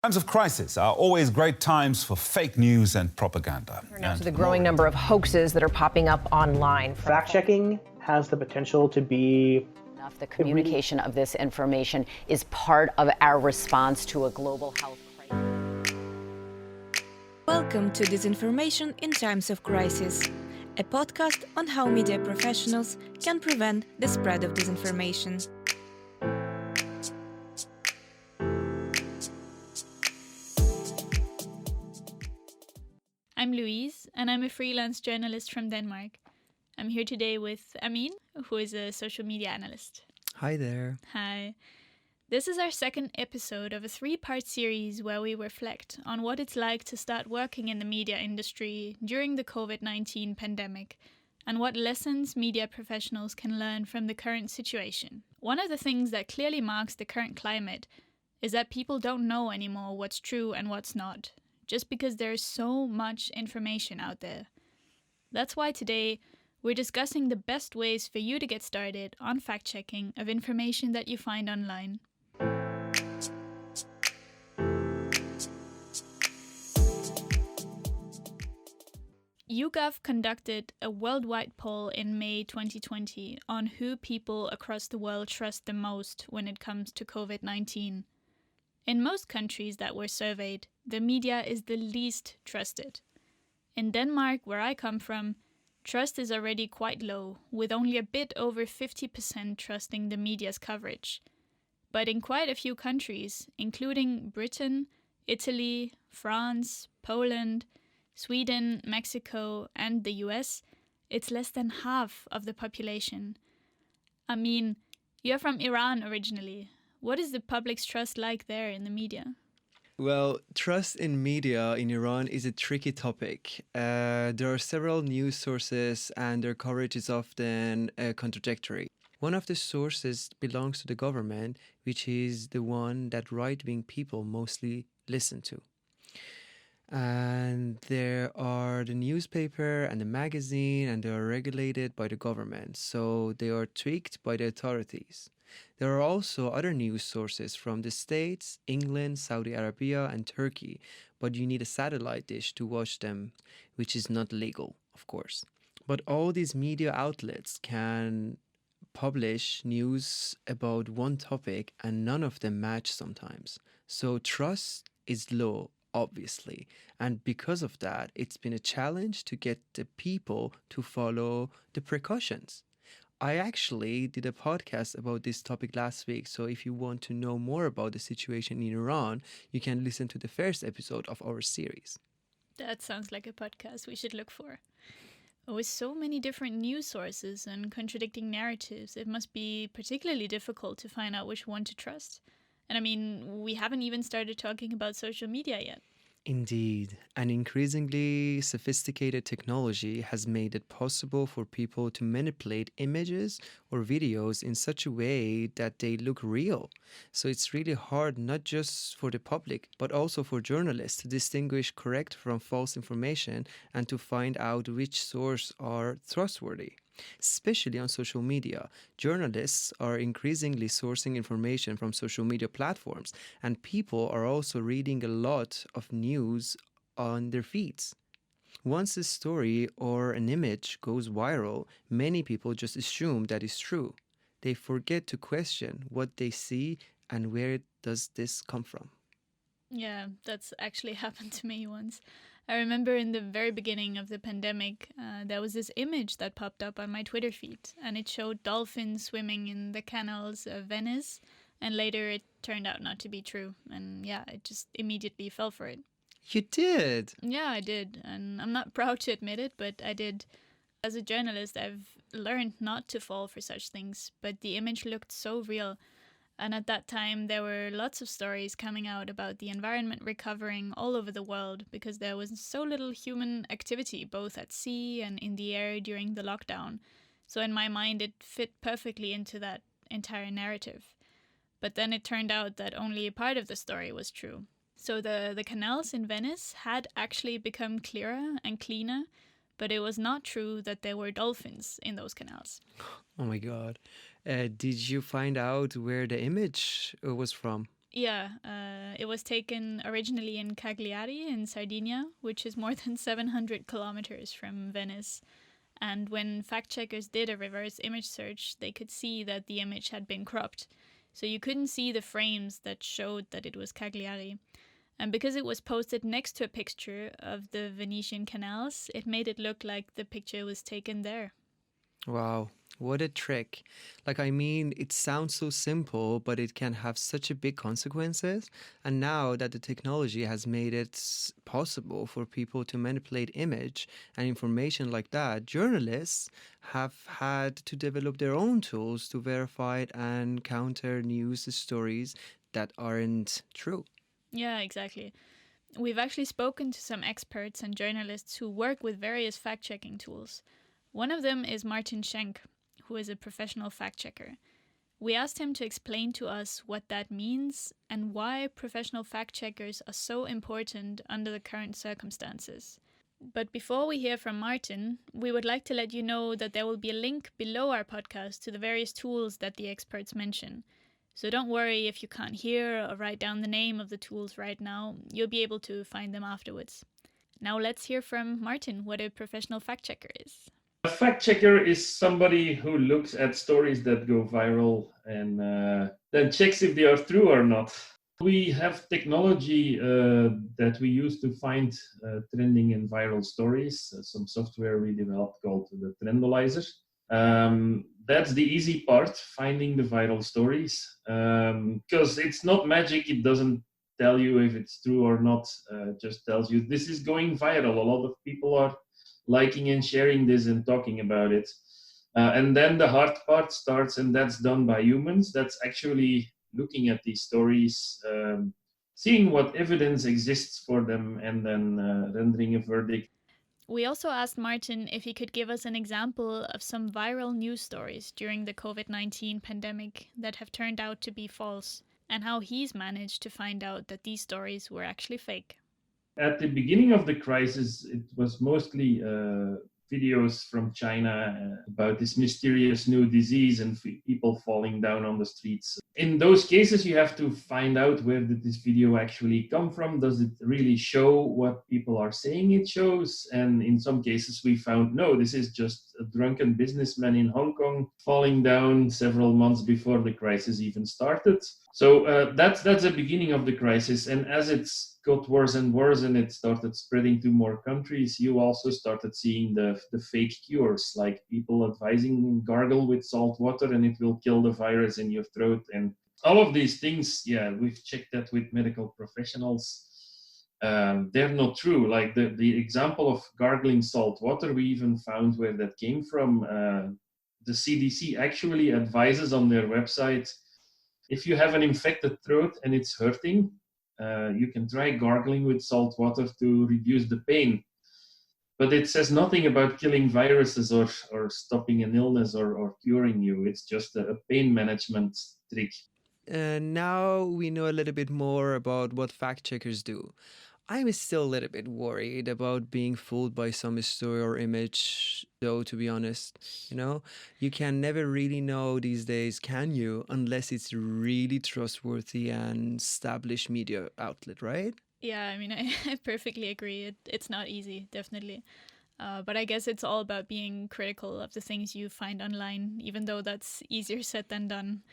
Times of crisis are always great times for fake news and propaganda. Now to the growing number of hoaxes that are popping up online. Fact-checking has the potential to be... The communication of this information is part of our response to a global health crisis. Welcome to Disinformation in Times of Crisis, a podcast on how media professionals can prevent the spread of disinformation. I'm Louise, and I'm a freelance journalist from Denmark. I'm here today with Amin, who is a social media analyst. Hi there. Hi. This is our second episode of a 3-part series where we reflect on what it's like to start working in the media industry during the COVID-19 pandemic and what lessons media professionals can learn from the current situation. One of the things that clearly marks the current climate is that people don't know anymore what's true and what's not, just because there's so much information out there. That's why today we're discussing the best ways for you to get started on fact-checking of information that you find online. YouGov conducted a worldwide poll in May 2020 on who people across the world trust the most when it comes to COVID-19. In most countries that were surveyed, the media is the least trusted. In Denmark, where I come from, trust is already quite low, with only a bit over 50% trusting the media's coverage. But in quite a few countries, including Britain, Italy, France, Poland, Sweden, Mexico, and the US, it's less than half of the population. I mean, you're from Iran originally. What is the public's trust like there in the media? Well, trust in media in Iran is a tricky topic. There are several news sources and their coverage is often contradictory. One of the sources belongs to the government, which is the one that right-wing people mostly listen to. And there are the newspaper and the magazine, and they are regulated by the government, so they are tweaked by the authorities. There are also other news sources from the States, England, Saudi Arabia, and Turkey, but you need a satellite dish to watch them, which is not legal, of course. But all these media outlets can publish news about one topic, and none of them match sometimes. So trust is low, obviously, and because of that, it's been a challenge to get the people to follow the precautions. I actually did a podcast about this topic last week, so if you want to know more about the situation in Iran, you can listen to the first episode of our series. That sounds like a podcast we should look for. With so many different news sources and contradicting narratives, it must be particularly difficult to find out which one to trust. And I mean, we haven't even started talking about social media yet. Indeed, an increasingly sophisticated technology has made it possible for people to manipulate images or videos in such a way that they look real. So it's really hard not just for the public, but also for journalists to distinguish correct from false information and to find out which sources are trustworthy. Especially on social media, journalists are increasingly sourcing information from social media platforms, and people are also reading a lot of news on their feeds. Once a story or an image goes viral, many people just assume that it's true. They forget to question what they see and where does this come from. Yeah, that's actually happened to me once. I remember in the very beginning of the pandemic, there was this image that popped up on my Twitter feed, and it showed dolphins swimming in the canals of Venice, and later it turned out not to be true, and yeah, I just immediately fell for it. You did? Yeah, I did, and I'm not proud to admit it, but I did. As a journalist, I've learned not to fall for such things, but the image looked so real. And at that time, there were lots of stories coming out about the environment recovering all over the world because there was so little human activity, both at sea and in the air during the lockdown. So in my mind, it fit perfectly into that entire narrative. But then it turned out that only a part of the story was true. So the canals in Venice had actually become clearer and cleaner, but it was not true that there were dolphins in those canals. Oh my God. Did you find out where the image was from? Yeah, it was taken originally in Cagliari in Sardinia, which is more than 700 kilometers from Venice. And when fact-checkers did a reverse image search, they could see that the image had been cropped. So you couldn't see the frames that showed that it was Cagliari. And because it was posted next to a picture of the Venetian canals, it made it look like the picture was taken there. Wow, what a trick. Like, I mean, it sounds so simple, but it can have such a big consequences. And now that the technology has made it possible for people to manipulate image and information like that, journalists have had to develop their own tools to verify and counter news stories that aren't true. Yeah, exactly. We've actually spoken to some experts and journalists who work with various fact-checking tools. One of them is Martin Schenk, who is a professional fact-checker. We asked him to explain to us what that means and why professional fact-checkers are so important under the current circumstances. But before we hear from Martin, we would like to let you know that there will be a link below our podcast to the various tools that the experts mention. So don't worry if you can't hear or write down the name of the tools right now. You'll be able to find them afterwards. Now let's hear from Martin what a professional fact-checker is. A fact checker is somebody who looks at stories that go viral and then checks if they are true or not. We have technology that we use to find trending and viral stories. Some software we developed called the Trendalizer. That's the easy part, finding the viral stories. Because it's not magic, it doesn't tell you if it's true or not, just tells you this is going viral. A lot of people are liking and sharing this and talking about it. And then the hard part starts, and that's done by humans. That's actually looking at these stories, seeing what evidence exists for them, and then rendering a verdict. We also asked Martin if he could give us an example of some viral news stories during the COVID-19 pandemic that have turned out to be false, and how he's managed to find out that these stories were actually fake. At the beginning of the crisis, it was mostly videos from China about this mysterious new disease and people falling down on the streets. In those cases, you have to find out where did this video actually come from. Does it really show what people are saying it shows? And in some cases, we found, no, this is just a drunken businessman in Hong Kong falling down several months before the crisis even started. So that's the beginning of the crisis. And as it's got worse and worse and it started spreading to more countries, you also started seeing the fake cures, like people advising gargle with salt water and it will kill the virus in your throat. And all of these things, yeah, we've checked that with medical professionals. They're not true. Like the example of gargling salt water, we even found where that came from. The CDC actually advises on their website, if you have an infected throat and it's hurting, you can try gargling with salt water to reduce the pain. But it says nothing about killing viruses or stopping an illness or curing you. It's just a pain management trick. Now we know a little bit more about what fact checkers do. I'm still a little bit worried about being fooled by some story or image, though, to be honest. You know, you can never really know these days, can you? Unless it's really trustworthy and established media outlet, right? Yeah, I mean, I perfectly agree. It's not easy, definitely. But I guess it's all about being critical of the things you find online, even though that's easier said than done.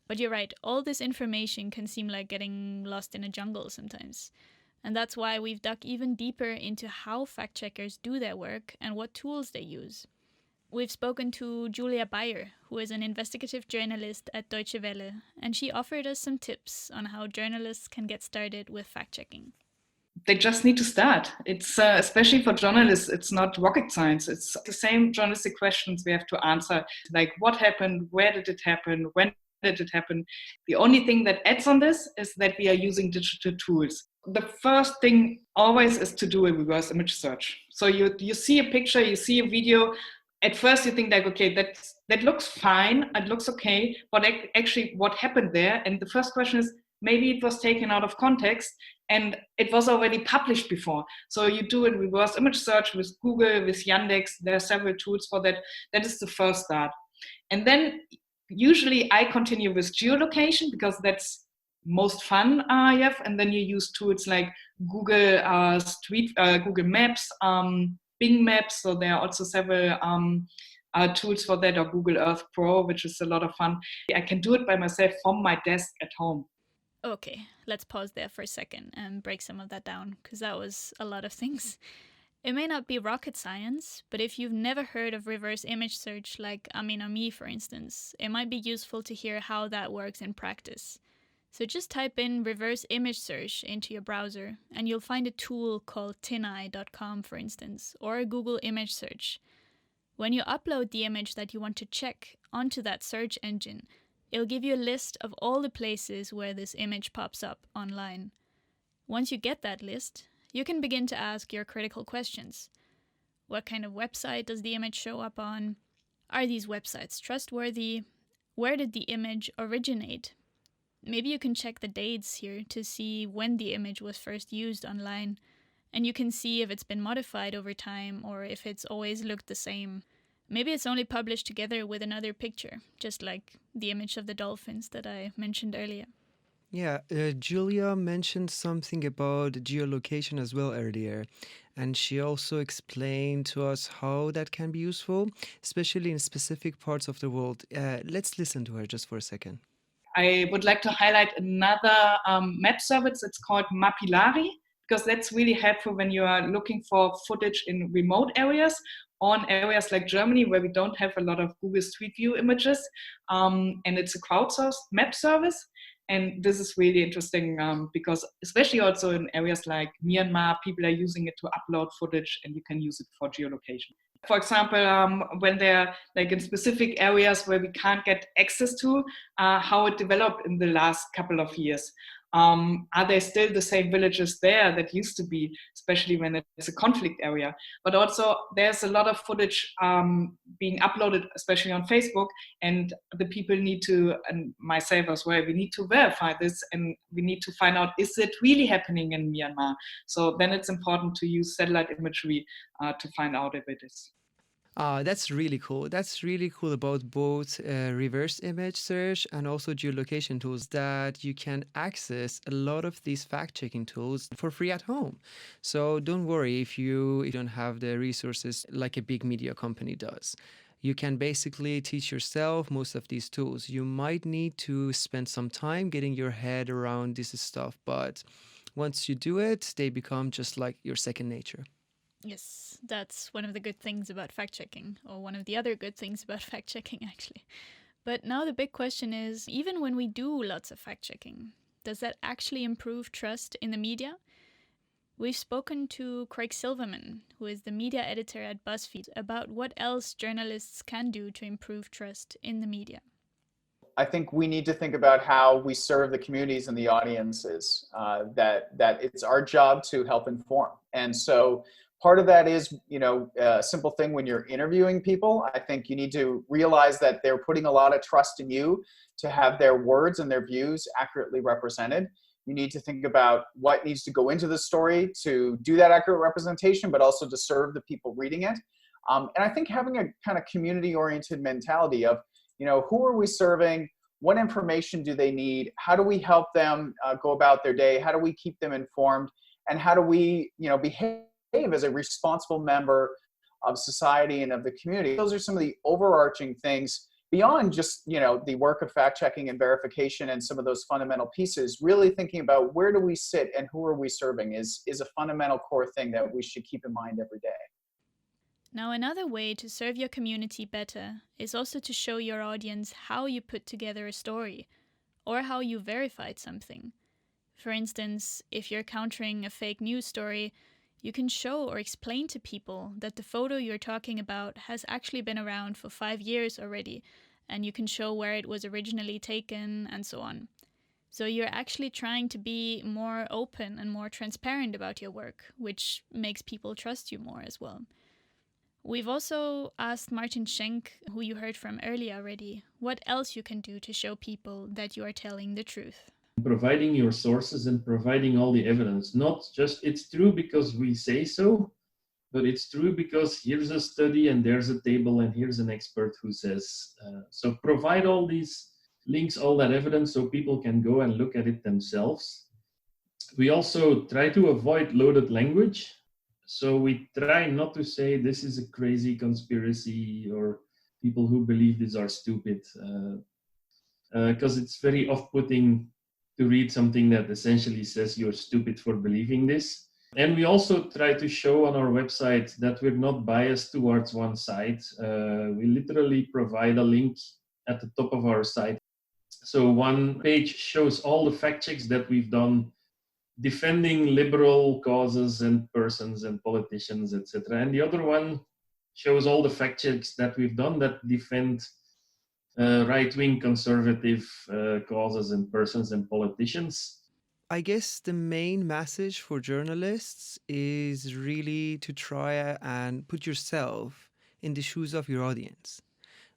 But you're right, all this information can seem like getting lost in a jungle sometimes. And that's why we've dug even deeper into how fact-checkers do their work and what tools they use. We've spoken to Julia Bayer, who is an investigative journalist at Deutsche Welle, and she offered us some tips on how journalists can get started with fact-checking. They just need to start. It's especially for journalists, it's not rocket science. It's the same journalistic questions we have to answer, like what happened, where did it happen, when did it happen? The only thing that adds on this is that we are using digital tools. The first thing always is to do a reverse image search. So you see a picture, you see a video. At first you think like, okay, that looks fine, it looks okay, but actually what happened there? And the first question is, maybe it was taken out of context and it was already published before. So you do a reverse image search with Google, with Yandex. There are several tools for that. That is the first start. And then usually I continue with geolocation because that's most fun you have, and then you use tools like Google Google Maps, Bing Maps. So there are also several tools for that, or Google Earth Pro, which is a lot of fun. I can do it by myself from my desk at home. Okay, let's pause there for a second and break some of that down, because that was a lot of things. It may not be rocket science, but if you've never heard of reverse image search like Amin, for instance, it might be useful to hear how that works in practice. So just type in reverse image search into your browser and you'll find a tool called tineye.com, for instance, or a Google image search. When you upload the image that you want to check onto that search engine, it'll give you a list of all the places where this image pops up online. Once you get that list, you can begin to ask your critical questions. What kind of website does the image show up on? Are these websites trustworthy? Where did the image originate? Maybe you can check the dates here to see when the image was first used online, and you can see if it's been modified over time or if it's always looked the same. Maybe it's only published together with another picture, just like the image of the dolphins that I mentioned earlier. Yeah, Julia mentioned something about geolocation as well earlier, and she also explained to us how that can be useful, especially in specific parts of the world. Let's listen to her just for a second. I would like to highlight another map service. It's called Mapillari, because that's really helpful when you are looking for footage in remote areas, on areas like Germany where we don't have a lot of Google Street View images. And it's a crowdsourced map service. And this is really interesting because especially also in areas like Myanmar, people are using it to upload footage and you can use it for geolocation. For example, when they're like in specific areas where we can't get access to, how it developed in the last couple of years. Are there still the same villages there that used to be, especially when it's a conflict area? But also there's a lot of footage being uploaded, especially on Facebook, and the people need to, and myself as well, we need to verify this and we need to find out, is it really happening in Myanmar? So then it's important to use satellite imagery to find out if it is. That's really cool. That's really cool about both reverse image search and also geolocation tools, that you can access a lot of these fact-checking tools for free at home. So don't worry if you don't have the resources like a big media company does. You can basically teach yourself most of these tools. You might need to spend some time getting your head around this stuff, but once you do it, they become just like your second nature. Yes, that's one of the good things about fact-checking, or one of the other good things about fact-checking, actually. But now the big question is, even when we do lots of fact-checking, does that actually improve trust in the media? We've spoken to Craig Silverman, who is the media editor at Buzzfeed, about what else journalists can do to improve trust in the media. I think we need to think about how we serve the communities and the audiences, that it's our job to help inform. And so part of that is, a simple thing when you're interviewing people. I think you need to realize that they're putting a lot of trust in you to have their words and their views accurately represented. You need to think about what needs to go into the story to do that accurate representation, but also to serve the people reading it. And I think having a kind of community-oriented mentality of, who are we serving? What information do they need? How do we help them go about their day? How do we keep them informed? And how do we, behave as a responsible member of society and of the community? Those are some of the overarching things beyond just, the work of fact-checking and verification and some of those fundamental pieces. Really thinking about where do we sit and who are we serving is a fundamental core thing that we should keep in mind every day. Now, another way to serve your community better is also to show your audience how you put together a story or how you verified something. For instance, if you're countering a fake news story, you can show or explain to people that the photo you're talking about has actually been around for 5 years already, and you can show where it was originally taken and so on. So you're actually trying to be more open and more transparent about your work, which makes people trust you more as well. We've also asked Martin Schenk, who you heard from earlier already, what else you can do to show people that you are telling the truth. Providing your sources and providing all the evidence, not just it's true because we say so, but it's true because here's a study and there's a table and here's an expert who says. So provide all these links all that evidence so people can go and look at it themselves. We also try to avoid loaded language. So we try not to say this is a crazy conspiracy or people who believe this are stupid, because it's very off-putting to read something that essentially says you're stupid for believing this. And we also try to show on our website that we're not biased towards one side. We literally provide a link at the top of our site. So one page shows all the fact checks that we've done defending liberal causes and persons and politicians, etc. And the other one shows all the fact checks that we've done that defend right-wing conservative causes and persons and politicians. I guess the main message for journalists is really to try and put yourself in the shoes of your audience.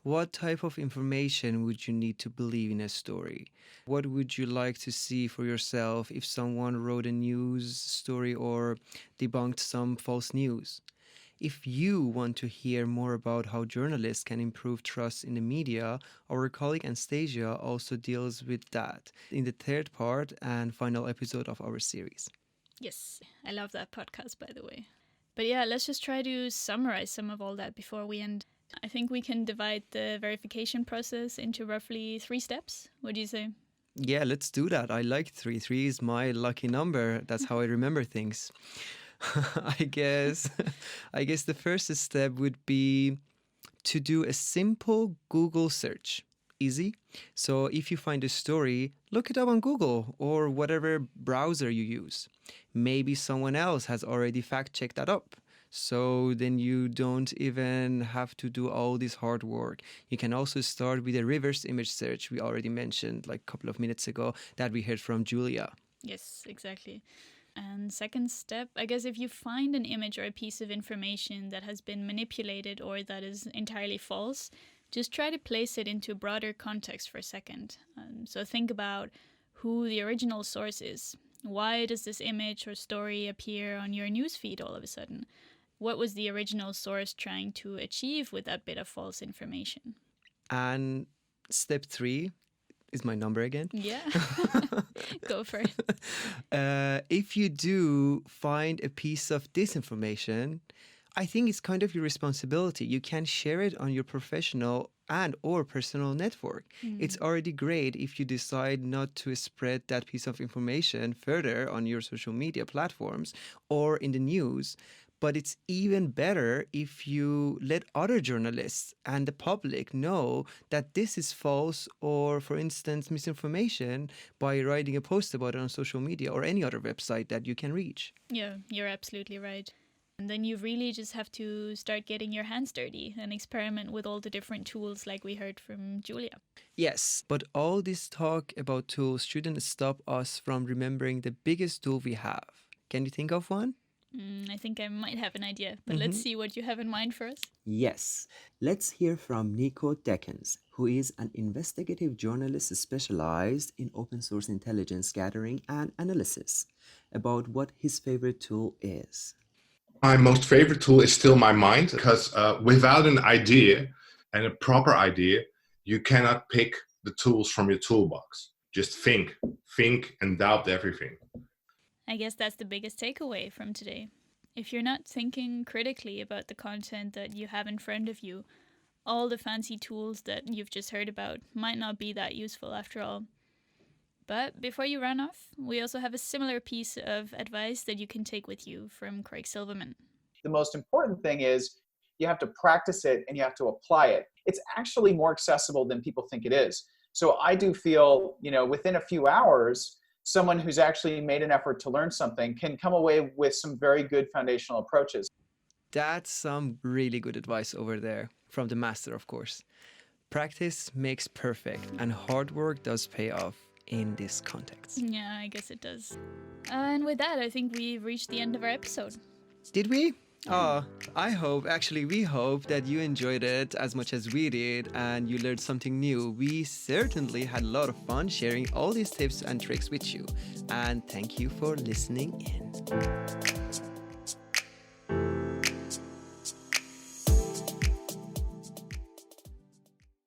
What type of information would you need to believe in a story? What would you like to see for yourself if someone wrote a news story or debunked some false news? If you want to hear more about how journalists can improve trust in the media, our colleague Anastasia also deals with that in the third part and final episode of our series. Yes, I love that podcast, by the way. But yeah, let's just try to summarize some of all that before we end. I think we can divide the verification process into roughly 3 steps. What do you say? Yeah, let's do that. I like 3. 3 is my lucky number. That's how I remember things. I guess the first step would be to do a simple Google search. Easy. So if you find a story, look it up on Google or whatever browser you use. Maybe someone else has already fact-checked that up. So then you don't even have to do all this hard work. You can also start with a reverse image search we already mentioned like a couple of minutes ago that we heard from Julia. Yes, exactly. And second step, I guess if you find an image or a piece of information that has been manipulated or that is entirely false, just try to place it into a broader context for a second. So think about who the original source is. Why does this image or story appear on your newsfeed all of a sudden? What was the original source trying to achieve with that bit of false information? And step 3 is my number again. Yeah, go for it. If you do find a piece of disinformation, I think it's kind of your responsibility. You can share it on your professional and or personal network. It's already great if you decide not to spread that piece of information further on your social media platforms or in the news. But it's even better if you let other journalists and the public know that this is false or, for instance, misinformation by writing a post about it on social media or any other website that you can reach. Yeah, you're absolutely right. And then you really just have to start getting your hands dirty and experiment with all the different tools like we heard from Julia. Yes, but all this talk about tools shouldn't stop us from remembering the biggest tool we have. Can you think of one? I think I might have an idea, but let's see what you have in mind for us. Yes, let's hear from Nico Dekens, who is an investigative journalist specialized in open source intelligence gathering and analysis, about what his favorite tool is. My most favorite tool is still my mind, because without an idea and a proper idea, you cannot pick the tools from your toolbox. Just think and doubt everything. I guess that's the biggest takeaway from today. If you're not thinking critically about the content that you have in front of you, all the fancy tools that you've just heard about might not be that useful after all. But before you run off, we also have a similar piece of advice that you can take with you from Craig Silverman. The most important thing is you have to practice it and you have to apply it. It's actually more accessible than people think it is. So I do feel, within a few hours, someone who's actually made an effort to learn something can come away with some very good foundational approaches. That's some really good advice over there, from the master, of course. Practice makes perfect, and hard work does pay off in this context. Yeah, I guess it does. And with that, I think we've reached the end of our episode. Did we? We hope that you enjoyed it as much as we did and you learned something new. We certainly had a lot of fun sharing all these tips and tricks with you. And thank you for listening in.